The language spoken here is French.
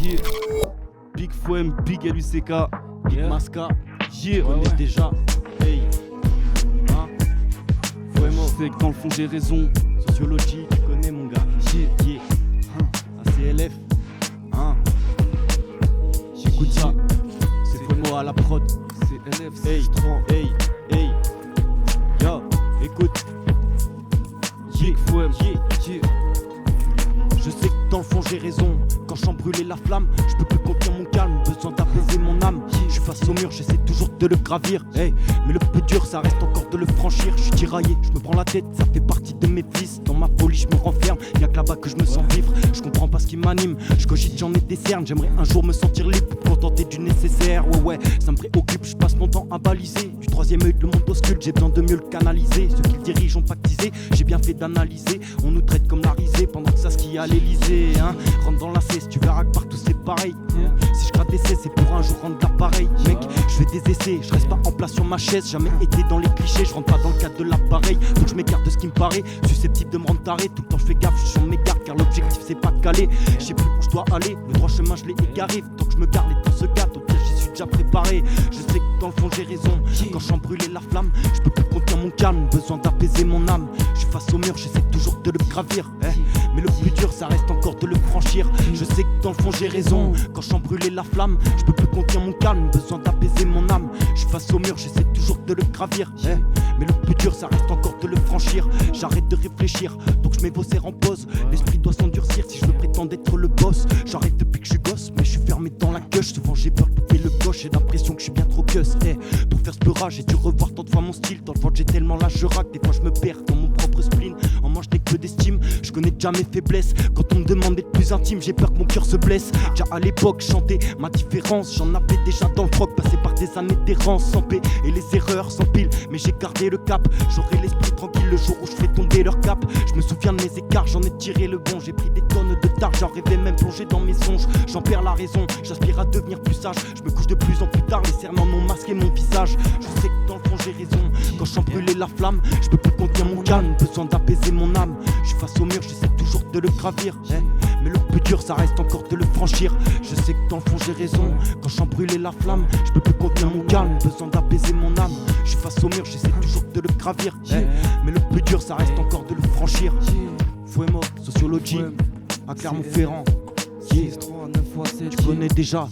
Yeah. Big Foem, Big LUCK, Big Masca. Yeah, on est déjà. Hey. Hein? Foemo. Je sais que dans le fond j'ai raison. Sociologie, tu connais mon gars. Yeah. Yeah. ACLF. Hein? J'écoute ça. C'est Foemo à la prod. C'est LF. Hey, hey, hey. Yo, écoute. Big Foem. Yeah. Je sais que dans le fond j'ai raison. Quand j'embrûlais la flamme, je peux plus contenir mon calme. Besoin d'apaiser mon âme. Je suis face au mur, j'essaie toujours de le gravir. Hey, mais le plus dur, ça reste encore de le franchir. Je suis tiraillé, je me prends la tête, ça fait partie de mes vices. Dans ma folie, je me renferme. Y'a que là-bas que je me sens vivre. Je comprends pas ce qui m'anime. Je cogite, j'en ai des cernes. J'aimerais un jour me sentir libre pour contenter du nécessaire. Ouais, ça me préoccupe. Je passe mon temps à baliser. Du troisième œil, le monde ausculte. J'ai besoin de mieux le canaliser. Ceux qui le dirigent ont pactisé. J'ai bien fait d'analyser. On nous traite comme la risée pendant que ça skie à l'Elysée. Hein. Rentre dans la cesse, tu verras que partout c'est pareil. Si je gratte des cesses, c'est pour un jour rendre l'appareil. Mec, je fais des essais, je reste pas en place sur ma chaise. Jamais été dans les clichés, je rentre pas dans le cadre de l'appareil. Faut que je m'écarte de ce qui me paraît, susceptible de me rendre taré. Tout le temps je fais gaffe, je suis sur mes gardes car l'objectif c'est pas de caler. Je sais plus où je dois aller, le droit chemin je l'ai égaré. Tant que je me garde, les temps se gâtent, au pire j'y suis déjà préparé. Je sais que dans le fond j'ai raison, quand j'embrûlais la flamme, je peux plus contenir mon calme, besoin d'apaiser mon âme. Je suis face au mur, j'essaie toujours de le gravir. Mais le plus dur ça reste encore de le franchir. Je sais que dans le fond j'ai raison. Quand j'embrûlais la flamme, je peux plus contenir mon calme. Besoin d'apaiser mon âme. Je suis face au mur, j'essaie toujours de le gravir. Mais le plus dur ça reste encore de le franchir. J'arrête de réfléchir, donc je mets vos serres en pause. L'esprit doit s'endurcir si je veux prétendre être le boss. J'arrête depuis que je suis gosse, mais je suis fermé dans la queue. Souvent j'ai peur de couper le gauche, j'ai l'impression que je suis bien trop cuss. Pour faire ce peurage, j'ai dû revoir tant de fois mon style. Dans le ventre j'ai tellement la raque, des fois je me perds dans mon propre spleen. En moi je n'ai que d'estime, je connais déjà mes faiblesses. Quand on me demande d'être plus intime, j'ai peur que mon cœur se blesse. Déjà à l'époque, chanter ma différence, j'en avais déjà dans le froc, passé par des années d'errance sans paix et les erreurs sans pile. Mais j'ai gardé le cap, j'aurai l'esprit tranquille le jour où je ferai tomber leur cap. Je me souviens de mes écarts, j'en ai tiré le bon, j'ai pris des tonnes de tard, j'en rêvais même plongé dans mes songes. J'en perds la raison, j'aspire à devenir plus sage. Je me couche de plus en plus tard, les serments m'ont masqué mon visage. Je sais que dans le fond j'ai raison, quand j'embrûlais la flamme, je peux plus contenir mon calme, besoin d'apaiser mon âme. Je suis face au mur, j'essaie toujours de le gravir. Mais le plus dur ça reste encore de le franchir. Je sais que dans le fond j'ai raison, quand j'embrûlais la flamme, je peux plus contenir mon calme, besoin d'apaiser mon âme. Je suis face au mur, j'essaie toujours de le gravir. Mais le plus dur ça reste encore de le franchir. Foemo, sociologie, à Clermont-Ferrand. Tu connais déjà.